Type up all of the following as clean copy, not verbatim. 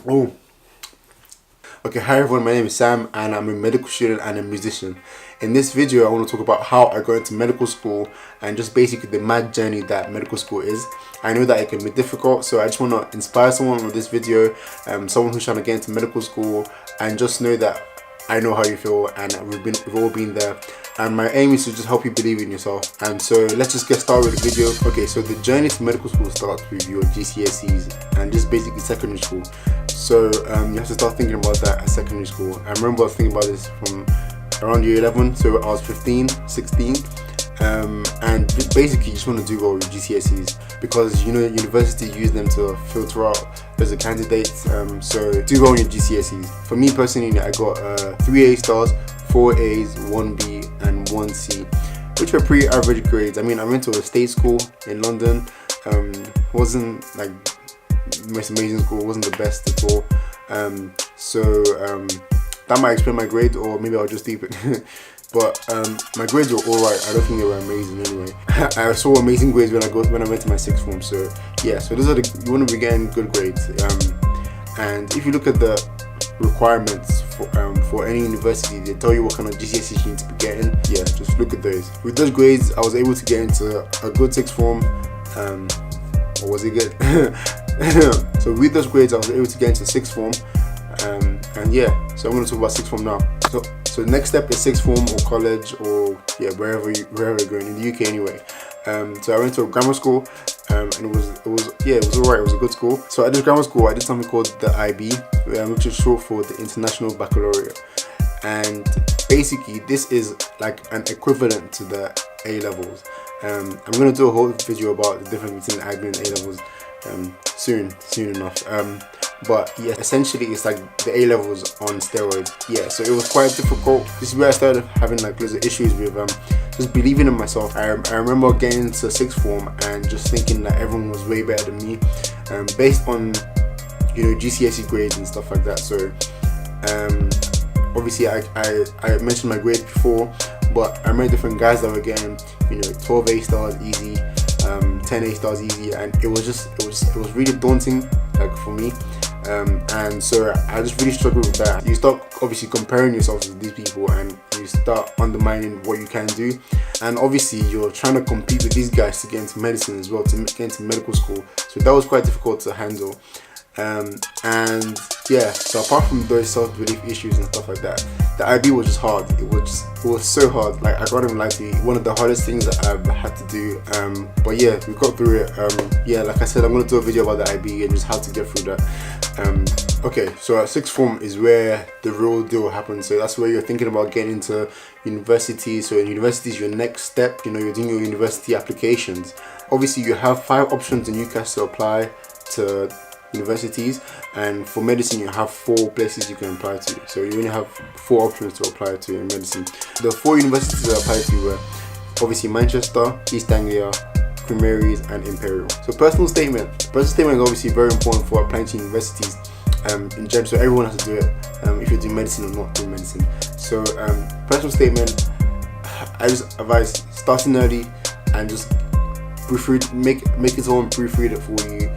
Oh, okay, hi everyone, my name is Sam and I'm a medical student and a musician. In this video, I want to talk about how I got into medical school and just basically the mad journey that medical school is. I know that it can be difficult, so I just want to inspire someone with this video, someone who's trying to get into medical school, and just know that I know how you feel and we've all been there. And my aim is to just help you believe in yourself. And so let's just get started with the video. Okay, so the journey to medical school starts with your GCSEs and just basically secondary school. So you have to start thinking about that at secondary school. I remember I was thinking about this from around year 11, so I was 15, 16. And basically you just want to do well with GCSEs because you know university use them to filter out as a candidate. So do well in your GCSEs. For me personally, I got 3 A stars, 4 A's, 1 B and 1 C, which were pretty average grades. I mean, I went to a state school in London. Wasn't like the most amazing school, wasn't the best at all. That might explain my grade, or maybe I'll just deep it. But my grades were alright. I don't think they were amazing anyway. I saw amazing grades when I went to my sixth form. So yeah, so those are you want to be getting good grades. And if you look at the requirements for any university, they tell you what kind of GCSEs you need to be getting. Yeah, just look at those. With those grades, I was able to get into a good sixth form. Or was it good? So with those grades, I was able to get into sixth form. And yeah, so I'm going to talk about sixth form now. So the next step is sixth form or college, or yeah, wherever you're going in the UK anyway. So I went to a grammar school, and it was alright. It was a good school. So at this grammar school, I did something called the IB, which is short for the International Baccalaureate. And basically, this is like an equivalent to the A levels. I'm going to do a whole video about the difference between IB and A levels soon enough. But yeah, essentially it's like the A levels on steroids. Yeah, so it was quite difficult. This is where I started having like loads of issues with just believing in myself. I remember getting into sixth form and just thinking that everyone was way better than me, based on GCSE grades and stuff like that. So obviously I mentioned my grades before, but I met different guys that were getting 12 A stars easy, 10 A stars easy, and it was really daunting, like, for me. And so I just really struggled with that. You start obviously comparing yourself with these people and you start undermining what you can do, and obviously you're trying to compete with these guys to get into medicine as well, to get into medical school. So that was quite difficult to handle. And yeah, so apart from those self-belief issues and stuff like that, the IB was just hard. It was so hard. Like, I can't even lie to you, one of the hardest things that I've had to do. But yeah, we got through it. Yeah, like I said, I'm gonna do a video about the IB and just how to get through that. Okay, so at sixth form is where the real deal happens. So that's where you're thinking about getting into university. So in university is your next step. You're doing your university applications. Obviously, you have 5 options in UKCAT to apply to universities, and for medicine you have 4 places you can apply to. So you only have 4 options to apply to in medicine. The 4 universities I applied to were obviously Manchester, East Anglia, Queen Mary's and Imperial. So personal statement is obviously very important for applying to universities in general, so everyone has to do it, if you're doing medicine or not doing medicine. So personal statement, I just advise starting early and just proofread, make it all and proofread it for you.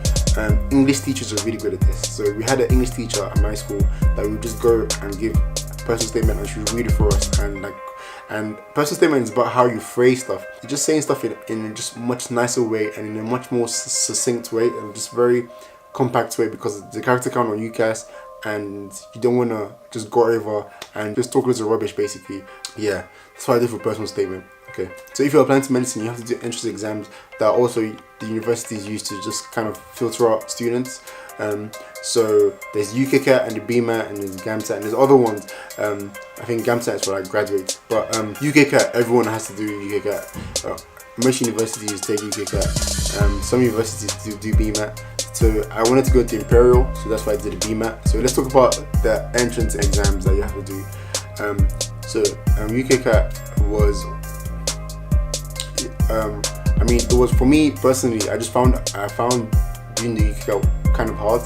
English teachers are really good at this. So we had an English teacher at my school that would just go and give a personal statement and she would read it for us. And personal statement is about how you phrase stuff. You're just saying stuff in a just much nicer way and in a much more succinct way and just very compact way, because the character count on UCAS and you don't want to just go over and just talk loads of rubbish basically. Yeah, that's what I did for personal statement. Okay, so if you're applying to medicine, you have to do entrance exams that also the universities use to just kind of filter out students. So there's UKCAT and the BMAT and there's GAMSAT and there's other ones. I think GAMSAT is for like graduates, but UKCAT, everyone has to do UKCAT. Most universities take UKCAT. Some universities do BMAT. So I wanted to go to Imperial, so that's why I did the BMAT. So let's talk about the entrance exams that you have to do. UKCAT was, I mean, it was, for me personally, I found doing the UKCAT kind of hard,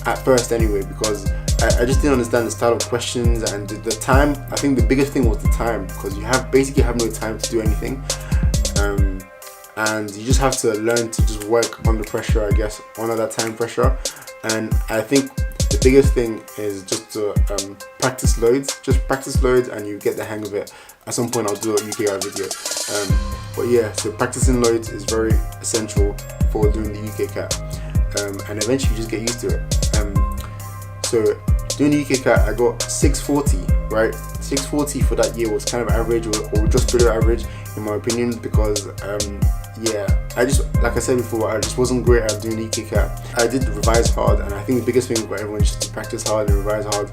at first anyway, because I just didn't understand the style of questions and the time. I think the biggest thing was the time, because you basically have no time to do anything. And you just have to learn to just work under pressure, I guess, under that time pressure. And I think the biggest thing is just to practice loads. Just practice loads and you get the hang of it. At some point I'll do a UKCAT video. But yeah, so practicing loads is very essential for doing the UKCAT. And eventually you just get used to it. So doing the UKCAT, I got 640, right? 640 for that year was kind of average, or just below average in my opinion, because yeah, I just, like I said before, I just wasn't great at doing the UKCAT. I did revise hard, and I think the biggest thing for everyone is just to practice hard and revise hard,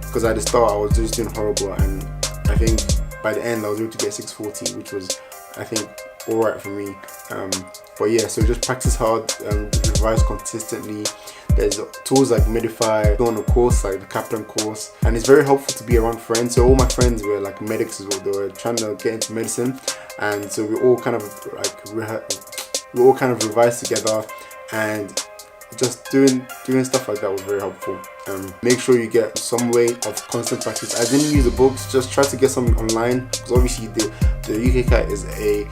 because at the start I was just doing horrible, and I think by the end I was able to get 640, which was, I think, alright for me. But yeah, so just practice hard, revise consistently. There's tools like Medify, go on a course like the Kaplan course, and it's very helpful to be around friends. So all my friends were like medics as well. They were trying to get into medicine, and so we all kind of revised together, and just doing stuff like that was very helpful. Make sure you get some way of constant practice. I didn't use the books, just try to get something online, because obviously the UKCAT is a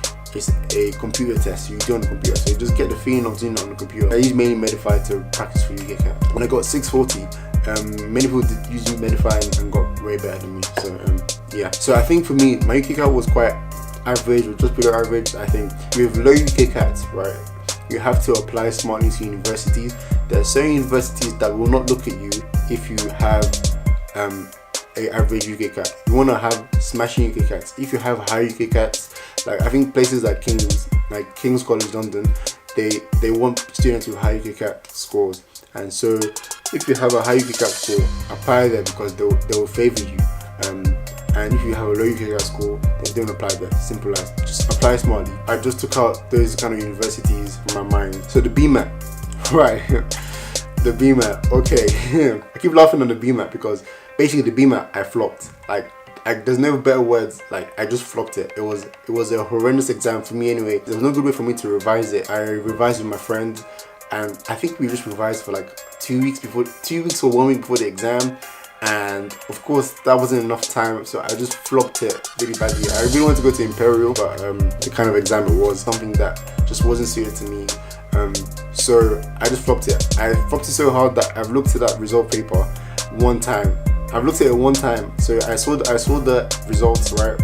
computer test, you do it on the computer, so you just get the feeling of doing it on the computer. I use mainly Medify to practice for UKCAT. When I got 640, many people did use Medify and got way better than me, so yeah. So I think for me, my UKCAT was quite average, or just below average. I think with low UKCATs, right, you have to apply smartly to universities. There are certain universities that will not look at you if you have a average UKCAT. You want to have smashing UKCATs. If you have high UKCATs, like I think places like King's College London, they want students with high UKCAT scores, and so if you have a high UKCAT score, apply there, because they will favour you. And if you have a low UKCAT score, then don't apply there. Simple as, just apply smartly. I just took out those kind of universities from my mind. So the BMAT, right? The BMAT, okay. I keep laughing on the BMAT because basically the BMAT I flopped. Like there's no better words. Like I just flopped it. It was a horrendous exam for me anyway. There was no good way for me to revise it. I revised with my friend, and I think we just revised for like 2 weeks or 1 week before the exam. And of course that wasn't enough time, so I just flopped it really badly. I really wanted to go to Imperial, but the kind of exam it was something that just wasn't suited to me. So I just flopped it. I flopped it so hard that I've looked at that result paper one time. I've looked at it one time. So I saw the results, right?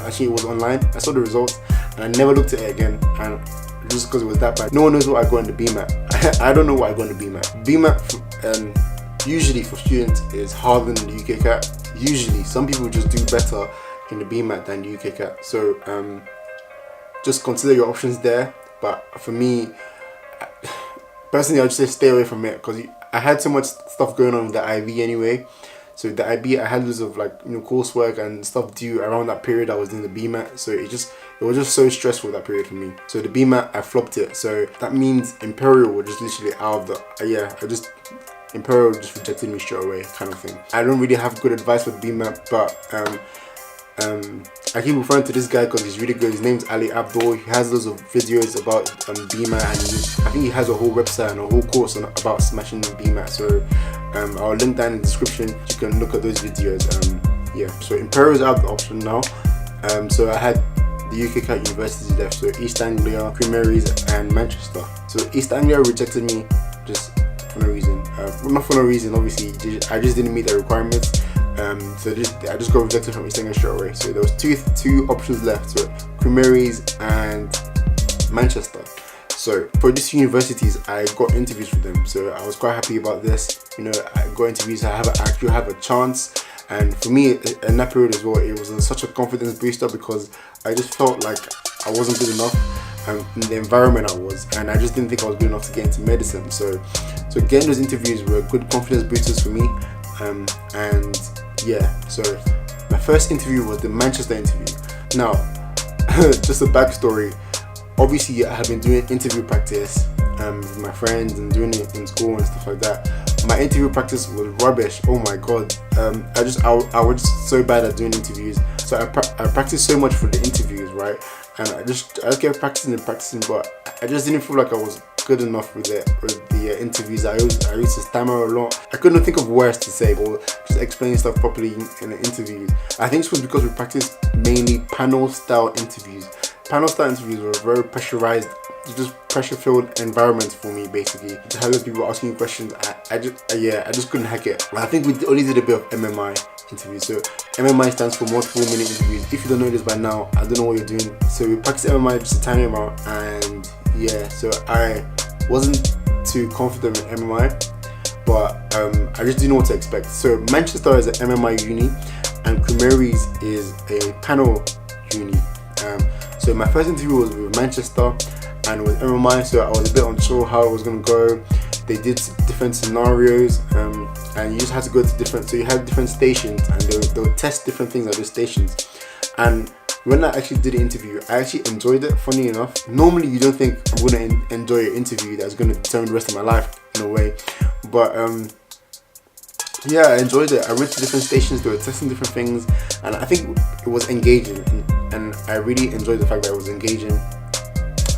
Actually it was online. I saw the results and I never looked at it again. And just because it was that bad. No one knows what I got in the BMAT. I don't know what I got in the BMAT. BMAT usually for students is harder than the UKCAT. Usually, some people just do better in the BMAT than the UKCAT. So just consider your options there. But for me, personally, I'd just say stay away from it, because I had so much stuff going on with the IB anyway. So the IB, I had loads of coursework and stuff due around that period I was doing the BMAT. So it was just so stressful that period for me. So the BMAT, I flopped it. So that means Imperial were just literally out of the Imperial just rejected me straight away, kind of thing. I don't really have good advice for BMAT, but I keep referring to this guy because he's really good. His name's Ali Abdul. He has loads of videos about BMAT, and I think he has a whole website and a whole course about smashing BMAT. So I'll link that in the description. You can look at those videos. Yeah. So Imperial's out of the option now. So I had the UKCAT universities left. So East Anglia, Queen Mary's, and Manchester. So East Anglia rejected me just for no reason. Not for no reason, obviously. I just didn't meet the requirements. So I just got rejected from East Anglia straight away. So there was two options left, so Queen Mary's and Manchester. So for these universities, I got interviews with them. So I was quite happy about this. I got interviews. I actually have a chance. And for me, in that period as well, it was such a confidence booster, because I just felt like I wasn't good enough in the environment I was, and I just didn't think I was good enough to get into medicine. So getting those interviews were good confidence boosters for me. And yeah, so my first interview was the Manchester interview. Now, just a backstory. Obviously, I have been doing interview practice with my friends and doing it in school and stuff like that. My interview practice was rubbish. Oh my god. I was just so bad at doing interviews. So I practiced so much for the interviews, right? And I just kept practicing, but I just didn't feel like I was good enough with the interviews. I used to stammer a lot. I couldn't think of words to say or just explain stuff properly in the interviews. I think this was because we practiced mainly panel style interviews. Panel style interviews were very pressurized just pressure-filled environment for me, basically. To have those people asking you questions, I just couldn't hack it. I think we only did a bit of MMI interviews. So MMI stands for multiple minute interviews. If you don't know this by now, I don't know what you're doing. So we practiced MMI just a tiny amount, and yeah, so I wasn't too confident in MMI, but I just didn't know what to expect. So Manchester is an MMI uni, and Queen Mary's is a panel uni. So my first interview was with Manchester and with MMI, so I was a bit unsure how it was going to go. They did different scenarios, and you just had to go to different, so you had different stations, and they'll test different things at those stations. And when I actually did the interview, I actually enjoyed it, funny enough. Normally you don't think I'm going to enjoy an interview that's going to determine the rest of my life in a way, but yeah, I enjoyed it. I went to different stations, they were testing different things, and I think it was engaging, and I really enjoyed the fact that it was engaging.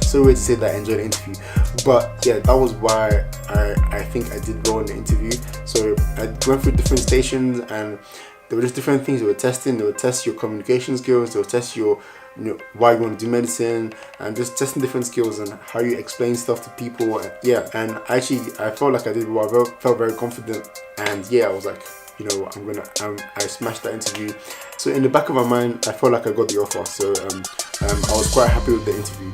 So weird to say that I enjoyed the interview, but yeah, that was why I think I did well in the interview. So I went through different stations, and there were just different things they were testing. They would test your communication skills, they would test your, why you want to do medicine, and just testing different skills and how you explain stuff to people. Yeah, and I felt like I did well. I felt very confident, and yeah, I was like, I smashed that interview. So in the back of my mind, I felt like I got the offer. So I was quite happy with the interview.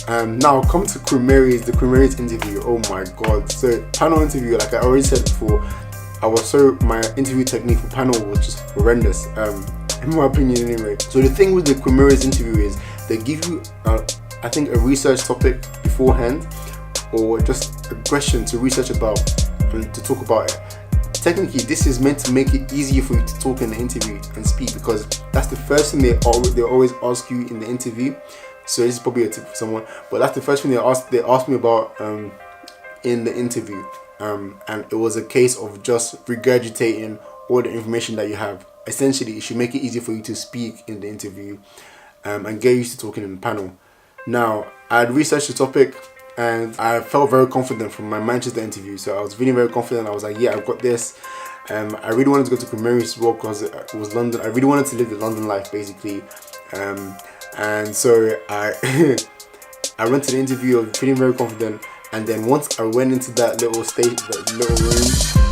Now come to Queen Mary's, the Queen Mary's interview. Oh my god! So panel interview, like I already said before, my interview technique for panel was just horrendous, in my opinion anyway. So the thing with the Queen Mary's interview is they give you, I think, a research topic beforehand, or just a question to research about and to talk about it. Technically, this is meant to make it easier for you to talk in the interview and speak, because that's the first thing they always ask you in the interview. So this is probably a tip for someone, but that's the first thing they asked me about in the interview, and it was a case of just regurgitating all the information that you have. Essentially, it should make it easier for you to speak in the interview, and get used to talking in the panel. Now, I had researched the topic, and I felt very confident from my Manchester interview. So I was feeling very confident. I was like, yeah, I've got this. I really wanted to go to Queen Mary's as well, because it was London. I really wanted to live the London life, basically. And so I I went to the interview, I was feeling very confident, and then once I went into that little room,